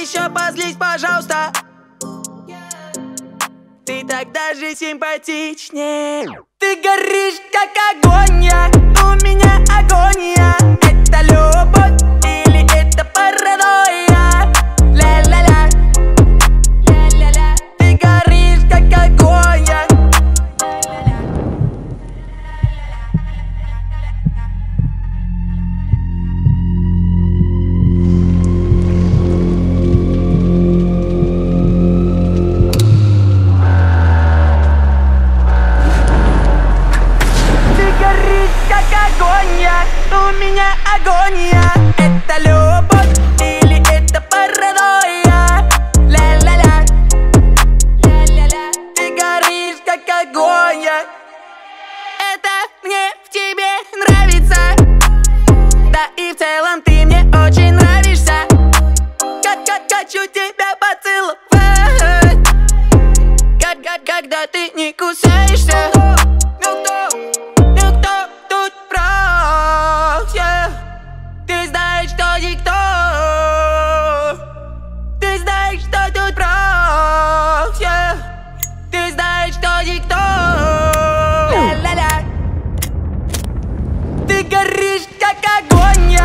еще позлись, пожалуйста. Ты так даже симпатичнее. Ты горишь, как огонь, у меня агония. Это любовь или это паранойя? Ля-ля-ля, ля-ля-ля. Ты горишь, как огонь. У меня агония. Это любовь или это паранойя? Ля-ля-ля, ля-ля-ля. Ты горишь, как огонь. Это мне в тебе нравится. Да и в целом ты мне очень нравишься. Как хочу тебя поцеловать. Когда ты не кусаешься. Ты знаешь, что никто. Ты знаешь, что тут прав. Ты знаешь, что никто. Ля-ля-ля. Ты горишь, как огонь.